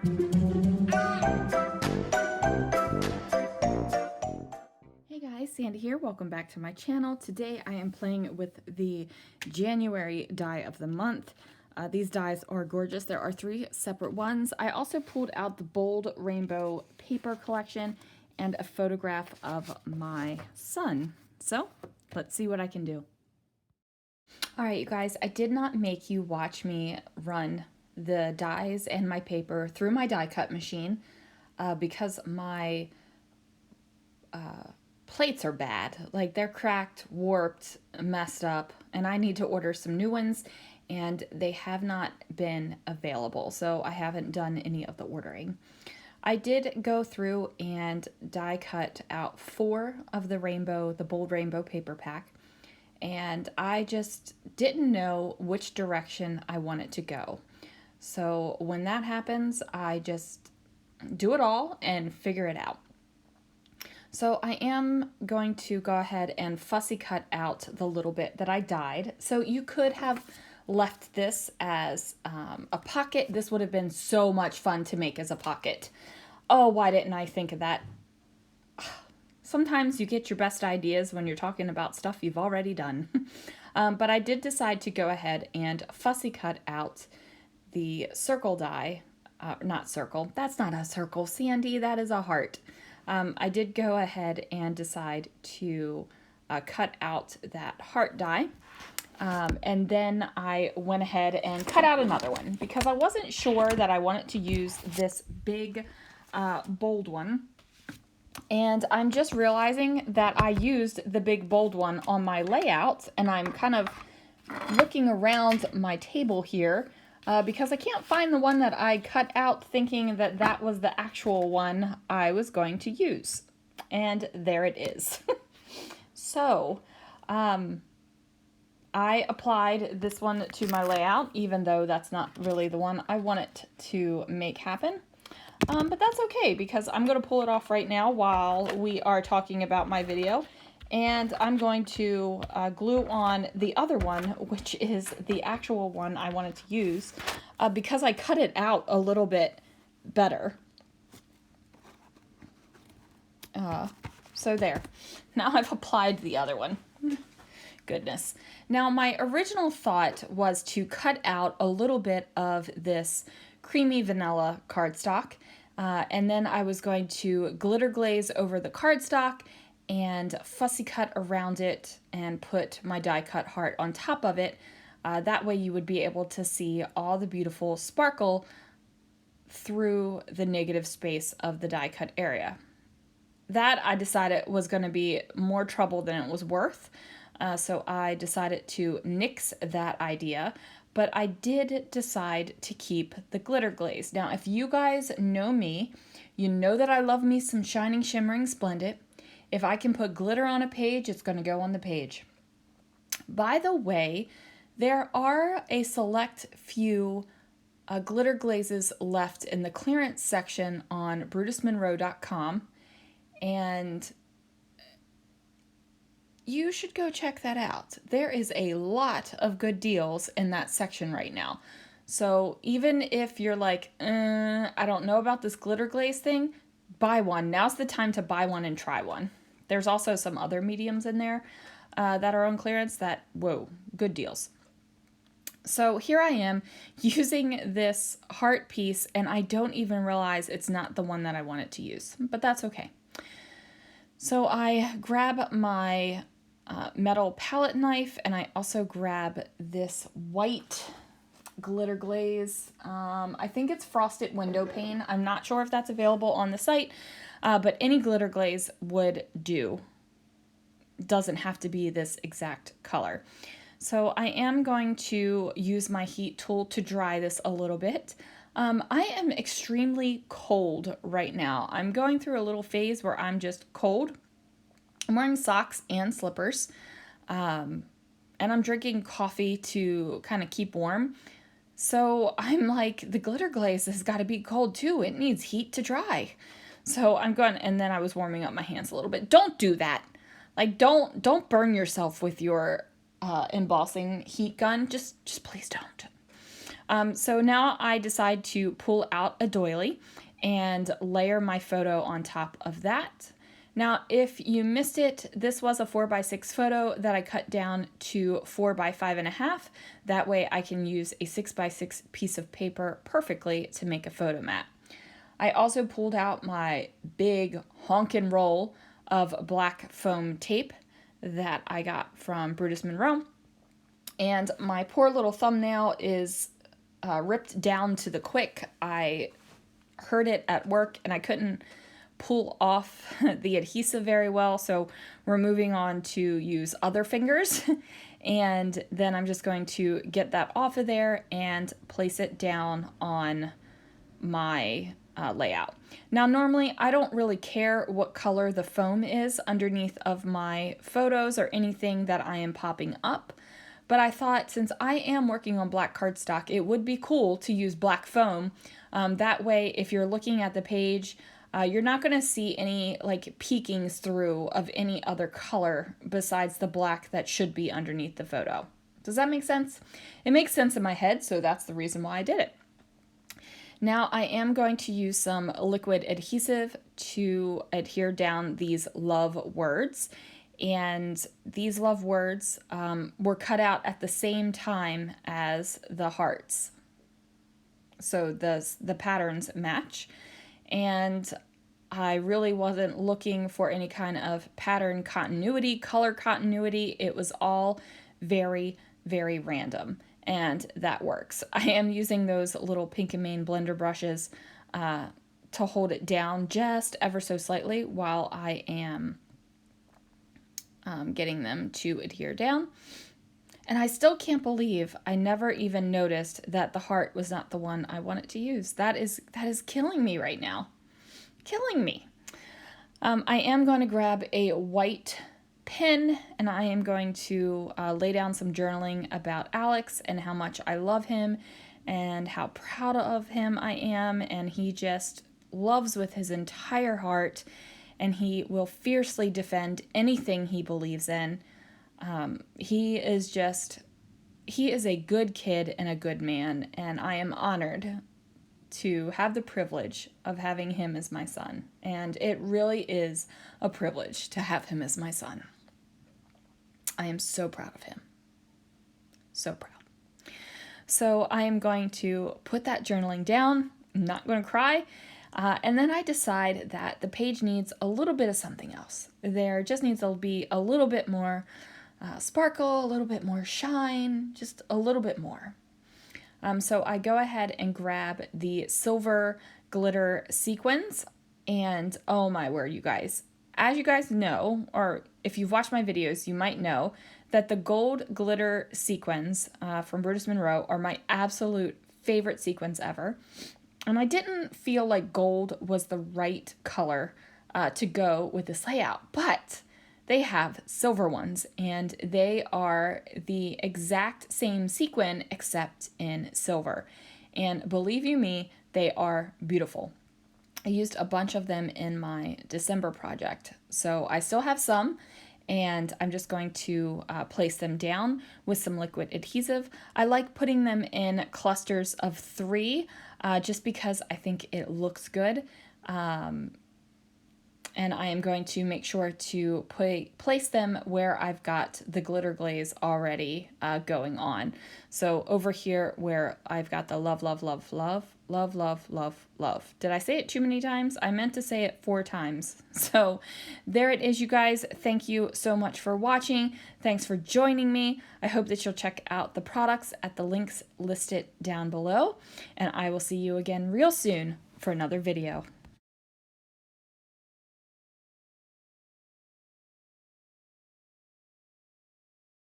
Hey guys, Sandy here. Welcome back to my channel. Today I am playing with the January die of the month. These dies are gorgeous. There are 3 separate ones. I also pulled out the bold rainbow paper collection and a photograph of my son. So let's see what I can do. All right, you guys, I did not make you watch me run the dies and my paper through my die cut machine because my plates are bad. Like, they're cracked, warped, messed up, and I need to order some new ones, and they have not been available, so I haven't done any of the ordering. I did go through and die cut out 4 of the bold rainbow paper pack, and I just didn't know which direction I wanted to go. So when that happens, I just do it all and figure it out. So I am going to go ahead and fussy cut out the little bit that I dyed. So you could have left this as a pocket. This would have been so much fun to make as a pocket. Oh, why didn't I think of that? Sometimes you get your best ideas when you're talking about stuff you've already done. But I did decide to go ahead and fussy cut out the circle die. Not circle. That's not a circle, Sandy. That is a heart. I did go ahead and decide to cut out that heart die. And then I went ahead and cut out another one because I wasn't sure that I wanted to use this big bold one. And I'm just realizing that I used the big bold one on my layout, and I'm kind of looking around my table here because I can't find the one that I cut out thinking that that was the actual one I was going to use. And there it is. So, I applied this one to my layout, even though that's not really the one I wanted to make happen. But that's okay because I'm going to pull it off right now while we are talking about my video. And I'm going to glue on the other one, which is the actual one I wanted to use, because I cut it out a little bit better. So there. Now I've applied the other one. Goodness. Now my original thought was to cut out a little bit of this creamy vanilla cardstock, and then I was going to glitter glaze over the cardstock and fussy cut around it and put my die cut heart on top of it. That way you would be able to see all the beautiful sparkle through the negative space of the die cut area. That I decided was going to be more trouble than it was worth. So I decided to nix that idea, but I did decide to keep the glitter glaze. Now, if you guys know me, you know that I love me some shining, shimmering, splendid. If I can put glitter on a page, it's going to go on the page. By the way, there are a select few glitter glazes left in the clearance section on brutusmonroe.com, and you should go check that out. There is a lot of good deals in that section right now. So even if you're like, I don't know about this glitter glaze thing, buy one. Now's the time to buy one and try one. There's also some other mediums in there that are on clearance that, whoa, good deals. So here I am using this heart piece, and I don't even realize it's not the one that I wanted to use, but that's okay. So I grab my metal palette knife, and I also grab this white glitter glaze. I think it's frosted window pane. I'm not sure if that's available on the site, but any glitter glaze would do. Doesn't have to be this exact color. So I am going to use my heat tool to dry this a little bit. I am extremely cold right now. I'm going through a little phase where I'm just cold. I'm wearing socks and slippers, and I'm drinking coffee to kind of keep warm. So I'm like, the glitter glaze has got to be cold too. It needs heat to dry. So I'm going, and then I was warming up my hands a little bit. Don't do that. Like, don't burn yourself with your embossing heat gun. Just please don't. So now I decide to pull out a doily and layer my photo on top of that. Now, if you missed it, this was a 4x6 photo that I cut down to 4x5.5. That way I can use a 6x6 piece of paper perfectly to make a photo mat. I also pulled out my big honkin' roll of black foam tape that I got from Brutus Monroe. And my poor little thumbnail is ripped down to the quick. I hurt it at work and I couldn't pull off the adhesive very well, so we're moving on to use other fingers. And then I'm just going to get that off of there and place it down on my layout. Now, normally I don't really care what color the foam is underneath of my photos or anything that I am popping up, but I thought since I am working on black cardstock, it would be cool to use black foam. That way, if you're looking at the page, you're not going to see any like peekings through of any other color besides the black that should be underneath the photo. Does that make sense? It makes sense in my head, so that's the reason why I did it. Now I am going to use some liquid adhesive to adhere down these love words. And these love words were cut out at the same time as the hearts. So the patterns match. And I really wasn't looking for any kind of pattern continuity, color continuity. It was all very, very random. And that works. I am using those little Pink and Main blender brushes to hold it down just ever so slightly while I am getting them to adhere down. And I still can't believe I never even noticed that the heart was not the one I wanted to use. That is killing me right now. Killing me. I am going to grab a white pen and I am going to lay down some journaling about Alex and how much I love him and how proud of him I am. And he just loves with his entire heart and he will fiercely defend anything he believes in. He is a good kid and a good man, and I am honored to have the privilege of having him as my son. And it really is a privilege to have him as my son. I am so proud of him. So proud. So I am going to put that journaling down. I'm not going to cry. And then I decide that the page needs a little bit of something else. There just needs to be a little bit more sparkle, a little bit more shine, just a little bit more. So I go ahead and grab the silver glitter sequins, and oh my word, you guys. As you guys know, or if you've watched my videos, you might know that the gold glitter sequins from Brutus Monroe are my absolute favorite sequins ever. And I didn't feel like gold was the right color to go with this layout, but they have silver ones, and they are the exact same sequin except in silver. And believe you me, they are beautiful. I used a bunch of them in my December project. So I still have some, and I'm just going to place them down with some liquid adhesive. I like putting them in clusters of 3 just because I think it looks good. And I am going to make sure to place them where I've got the glitter glaze already going on. So over here where I've got the love, love, love, love, love, love, love, love. Did I say it too many times? I meant to say it 4 times. So there it is, you guys. Thank you so much for watching. Thanks for joining me. I hope that you'll check out the products at the links listed down below. And I will see you again real soon for another video.